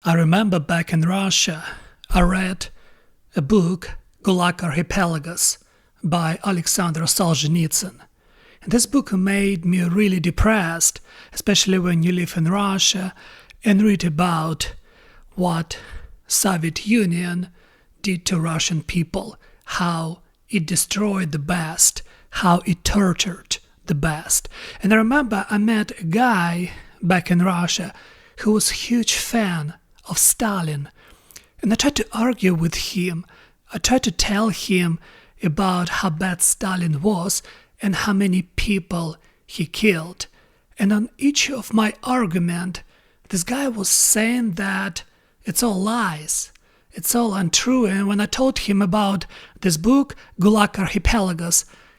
I remember back in Russia, I read a book, Gulag Archipelago, by Alexander Solzhenitsyn. And this book made me really depressed, especially when you live in Russia and read about what Soviet Union did to Russian people, how it destroyed the best, how it tortured the best. And I remember I met a guy back in Russia who was a huge fan of Stalin. And I tried to argue with him. I tried to tell him about how bad Stalin was and how many people he killed. And on each of my argument, this guy was saying that it's all lies. It's all untrue. And when I told him about this book, Gulag Archipelago,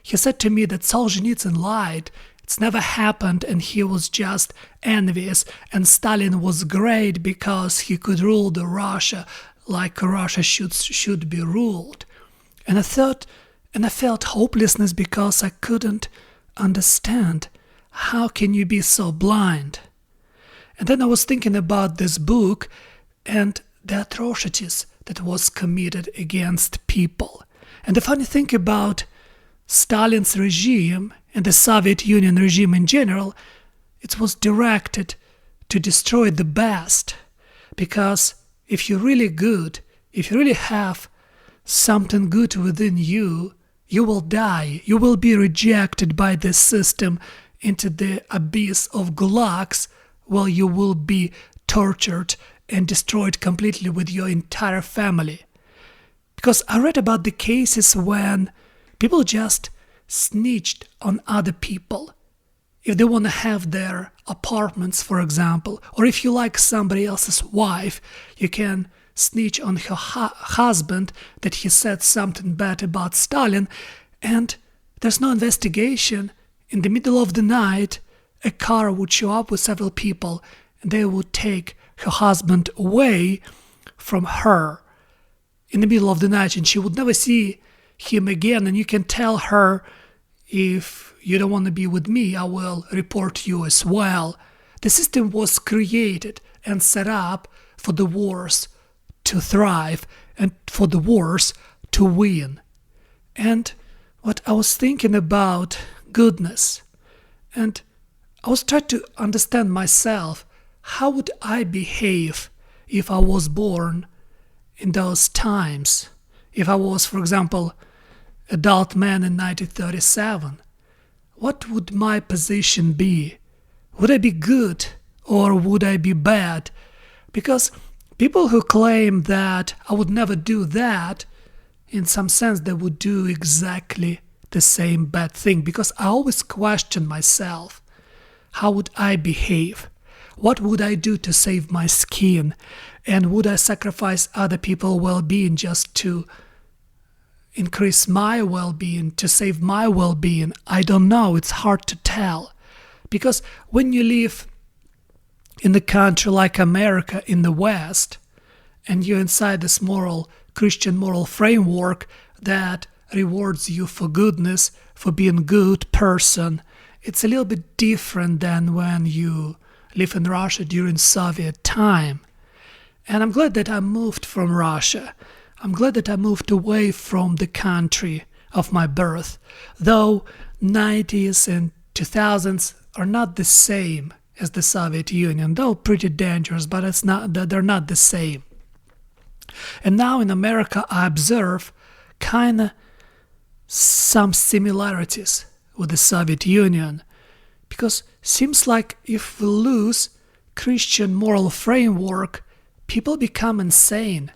he said to me that Solzhenitsyn lied. It's never happened and he was just envious. And Stalin was great because he could rule the Russia like Russia should be ruled. And I felt hopelessness because I couldn't understand. How can you be so blind? And then I was thinking about this book and the atrocities that was committed against people. And the funny thing about Stalin's regime and the Soviet Union regime in general, it was directed to destroy the best. Because if you're really good, if you really have something good within you, you will die. You will be rejected by this system into the abyss of gulags, where you will be tortured and destroyed completely with your entire family. Because I read about the cases when people just snitched on other people. If they want to have their apartments, for example, or if you like somebody else's wife, you can snitch on her husband that he said something bad about Stalin, and there's no investigation. In the middle of the night, a car would show up with several people, and they would take her husband away from her in the middle of the night, and she would never see him again. And you can tell her, if you don't want to be with me, I will report you as well. The system was created and set up for the wars to thrive and for the wars to win. And what I was thinking about goodness, and I was trying to understand myself, how would I behave if I was born in those times? If I was, for example, adult man in 1937, what would my position be? Would I be good or would I be bad? Because people who claim that I would never do that, in some sense they would do exactly the same bad thing. Because I always question myself, how would I behave? What would I do to save my skin? And would I sacrifice other people's well-being just to increase my well-being, to save my well-being? I don't know. It's hard to tell. Because when you live in a country like America in the West, and you're inside this Christian moral framework that rewards you for goodness, for being a good person, it's a little bit different than when you live in Russia during Soviet time. And I'm glad that I moved from Russia. I'm glad that I moved away from the country of my birth, though 90s and 2000s are not the same as the Soviet Union, though pretty dangerous, but they're not the same. And now in America I observe kind of some similarities with the Soviet Union, because seems like if we lose Christian moral framework, people become insane.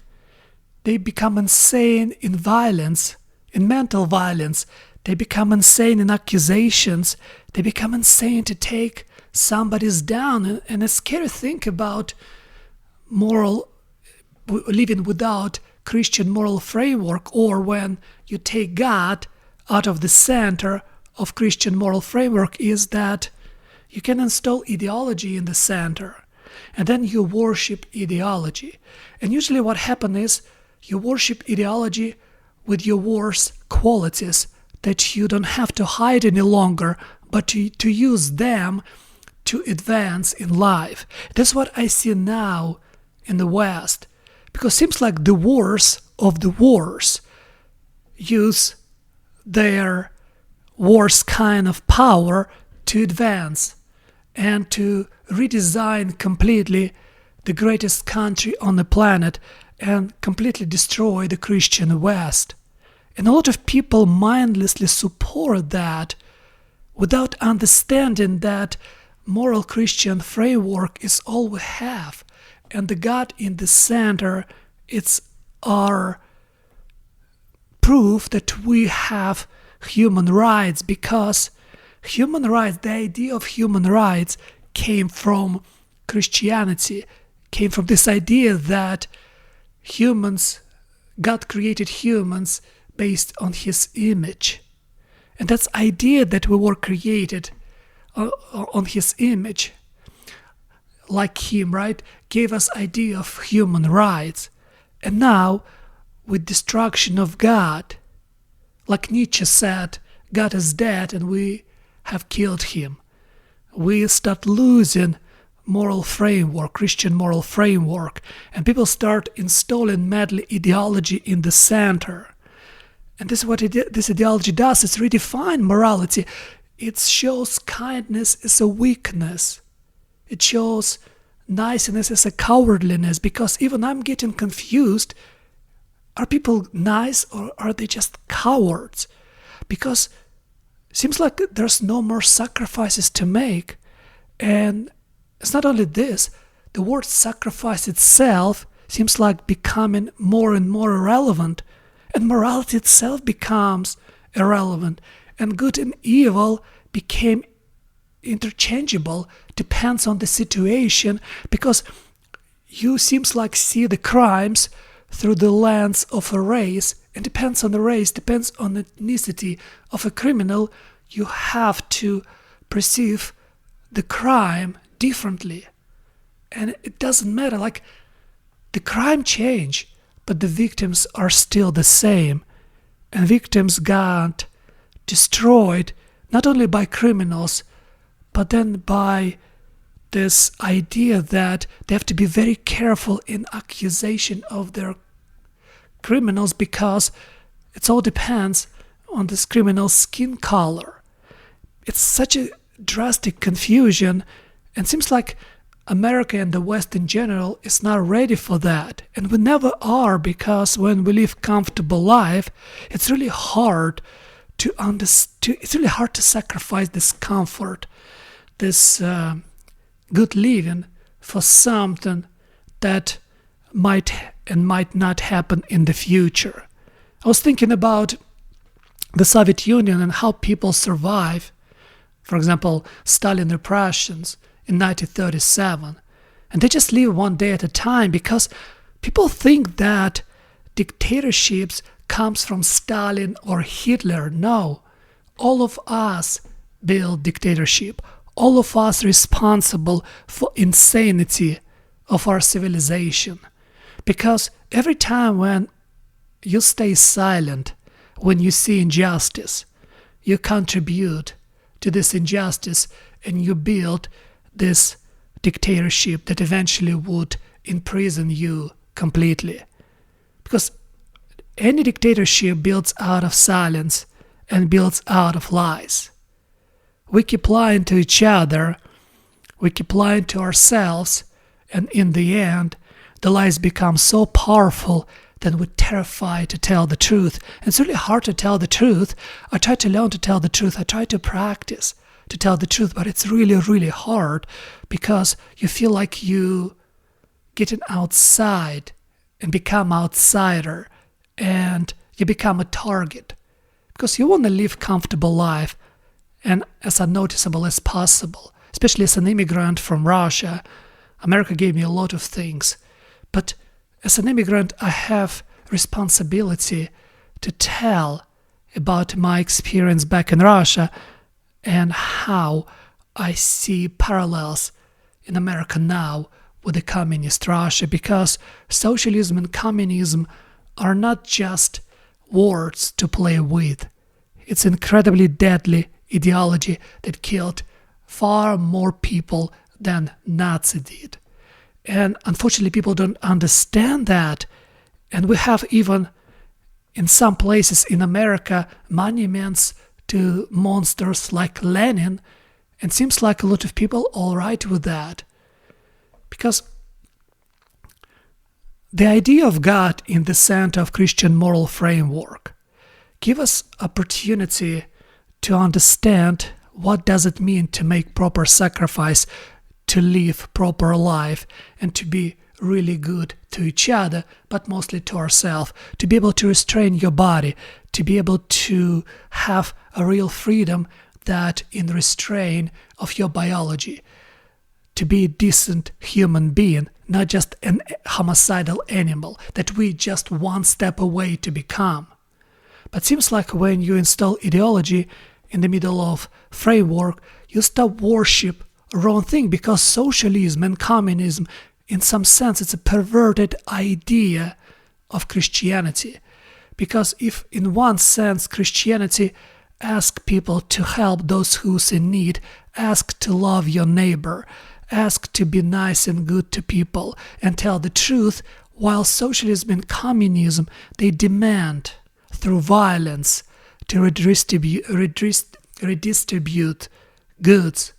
They become insane in violence, in mental violence. They become insane in accusations. They become insane to take somebody's down. And it's scary to think about living without Christian moral framework, or when you take God out of the center of Christian moral framework, is that you can install ideology in the center, and then you worship ideology. And usually what happens is you worship ideology with your worst qualities that you don't have to hide any longer, but to use them to advance in life. That's what I see now in the West, because it seems like the wars of the wars use their worst kind of power to advance and to redesign completely the greatest country on the planet and completely destroy the Christian West. And a lot of people mindlessly support that without understanding that moral Christian framework is all we have, and the God in the center, it's our proof that we have human rights, because human rights, the idea of human rights came from Christianity, came from this idea that God created humans based on his image. And that's idea that we were created on his image, like him, right? Gave us idea of human rights. And now, with destruction of God, like Nietzsche said, God is dead and we have killed him. We start losing moral framework, Christian moral framework, and people start installing madly ideology in the center. And this is what this ideology does, is redefine morality. It shows kindness as a weakness. It shows niceness as a cowardliness, because even I'm getting confused. Are people nice or are they just cowards? Because it seems like there's no more sacrifices to make. And it's not only this, the word sacrifice itself seems like becoming more and more irrelevant, and morality itself becomes irrelevant, and good and evil became interchangeable, depends on the situation, because you seems like see the crimes through the lens of a race, and depends on the race, depends on the ethnicity of a criminal, you have to perceive the crime differently. And it doesn't matter, like the crime change, but the victims are still the same. And victims got destroyed not only by criminals, but then by this idea that they have to be very careful in accusation of their criminals, because it all depends on this criminal's skin color. It's such a drastic confusion, and seems like America and the West in general is not ready for that, and we never are, because when we live comfortable life, it's really hard to it's really hard to sacrifice this comfort, this good living for something that might and might not happen in the future. I was thinking about the Soviet Union and how people survive. For example, Stalin repressions in 1937, and they just live one day at a time, because people think that dictatorships comes from Stalin or Hitler. No, all of us build dictatorship. All of us responsible for insanity of our civilization. Because every time when you stay silent, when you see injustice, you contribute to this injustice, and you build this dictatorship that eventually would imprison you completely. Because any dictatorship builds out of silence and builds out of lies. We keep lying to each other, we keep lying to ourselves, and in the end, the lies become so powerful that we're terrified to tell the truth. And it's really hard to tell the truth. I try to learn to tell the truth. I try to practice to tell the truth, but it's really, really hard, because you feel like you getting outside and become outsider, and you become a target, because you want to live comfortable life and as unnoticeable as possible. Especially as an immigrant from Russia, America gave me a lot of things, but as an immigrant I have responsibility to tell about my experience back in Russia and how I see parallels in America now with the communist Russia, because socialism and communism are not just words to play with. It's incredibly deadly ideology that killed far more people than Nazi did. And unfortunately, people don't understand that. And we have even in some places in America monuments to monsters like Lenin. And seems like a lot of people all right with that. Because the idea of God in the center of Christian moral framework give us opportunity to understand what does it mean to make proper sacrifice, to live proper life, and to be really good to each other, but mostly to ourselves, to be able to restrain your body, to be able to have a real freedom that in restraint of your biology, to be a decent human being, not just an homicidal animal that we just one step away to become. But seems like when you install ideology in the middle of framework, you stop worship wrong thing, because socialism and communism, in some sense, it's a perverted idea of Christianity. Because if in one sense Christianity asks people to help those who's in need, ask to love your neighbor, ask to be nice and good to people and tell the truth, while socialism and communism, they demand through violence to redistribute goods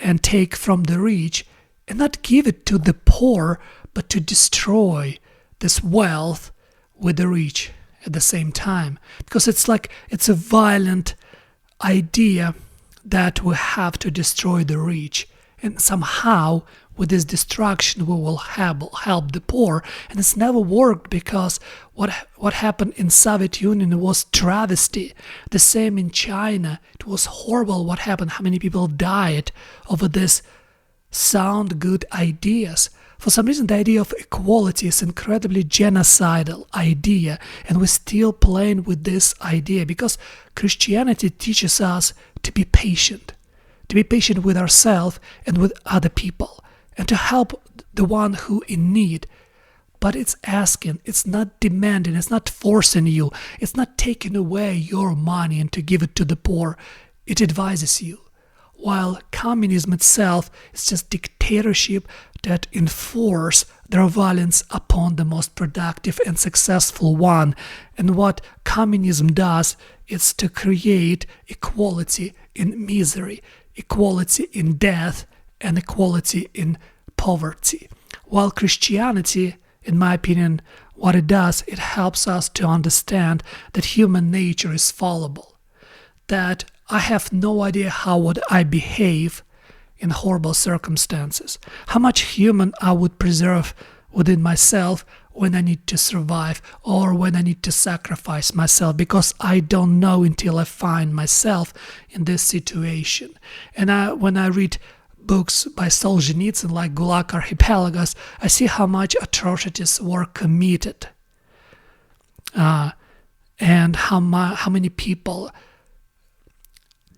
and take from the rich and not give it to the poor, but to destroy this wealth with the rich at the same time. Because it's a violent idea that we have to destroy the rich, and somehow with this destruction we will help the poor. And it's never worked, because what happened in Soviet Union was travesty. The same in China. It was horrible what happened, how many people died over this sound good ideas. For some reason the idea of equality is incredibly genocidal idea, and we're still playing with this idea, because Christianity teaches us to be patient with ourselves and with other people, and to help the one who in need. But it's asking, it's not demanding, it's not forcing you, it's not taking away your money and to give it to the poor. It advises you. While communism itself is just dictatorship that enforce their violence upon the most productive and successful one. And what communism does is to create equality in misery, equality in death, and equality in poverty. While Christianity, in my opinion, what it does, it helps us to understand that human nature is fallible, that I have no idea how would I behave in horrible circumstances, how much human I would preserve within myself when I need to survive or when I need to sacrifice myself, because I don't know until I find myself in this situation. And when I read books by Solzhenitsyn like Gulag Archipelago, I see how much atrocities were committed, and how many people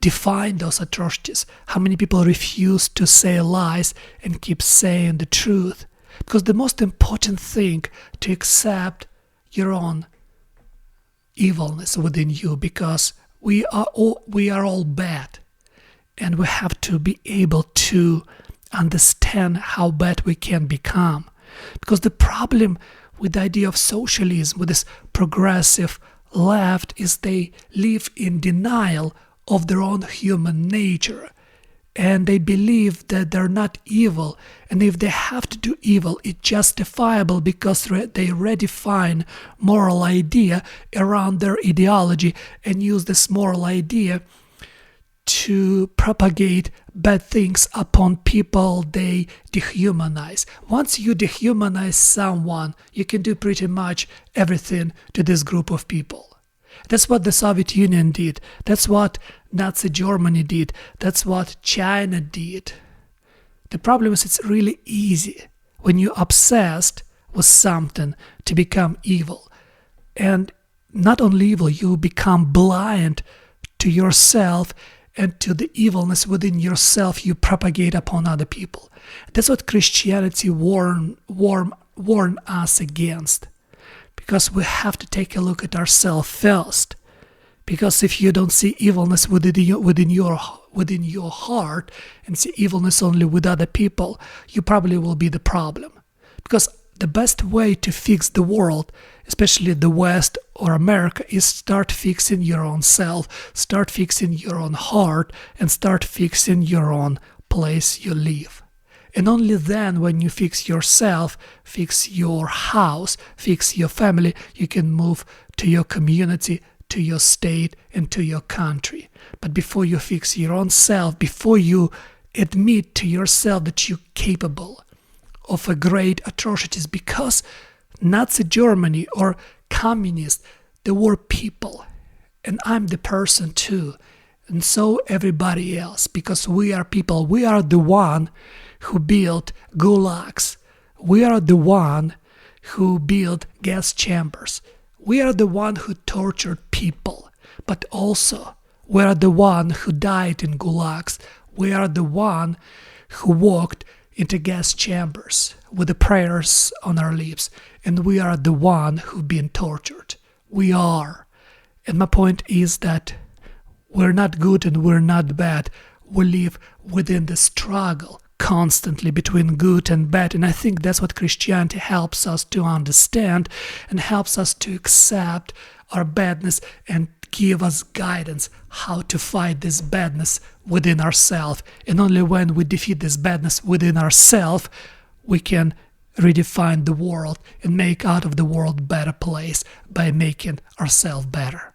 define those atrocities, how many people refuse to say lies and keep saying the truth. Because the most important thing to accept your own evilness within you, because we are all bad, and we have to be able to understand how bad we can become. Because the problem with the idea of socialism, with this progressive left, is they live in denial of their own human nature, and they believe that they're not evil, and if they have to do evil, it's justifiable because they redefine moral idea around their ideology and use this moral idea to propagate bad things upon people they dehumanize. Once you dehumanize someone, you can do pretty much everything to this group of people. That's what the Soviet Union did. That's what Nazi Germany did. That's what China did. The problem is it's really easy when you're obsessed with something to become evil. And not only evil, you become blind to yourself and to the evilness within yourself you propagate upon other people. That's what Christianity warned us against. Because we have to take a look at ourselves first. Because if you don't see evilness within your heart and see evilness only with other people, you probably will be the problem. Because the best way to fix the world, especially the West or America, is start fixing your own self, start fixing your own heart, and start fixing your own place you live. And only then, when you fix yourself, fix your house, fix your family, you can move to your community, to your state, and to your country. But before you fix your own self, before you admit to yourself that you're capable of a great atrocities, because Nazi Germany or communists, they were people, and I'm the person too, and so everybody else, because we are people. We are the one who built gulags. We are the one who built gas chambers. We are the one who tortured people, but also we are the one who died in gulags. We are the one who walked into gas chambers with the prayers on our lips, and we are the one who've been tortured. We are. And my point is that we're not good and we're not bad. We live within the struggle constantly between good and bad, and I think that's what Christianity helps us to understand and helps us to accept our badness and give us guidance how to fight this badness within ourselves. And only when we defeat this badness within ourselves, we can redefine the world and make out of the world a better place by making ourselves better.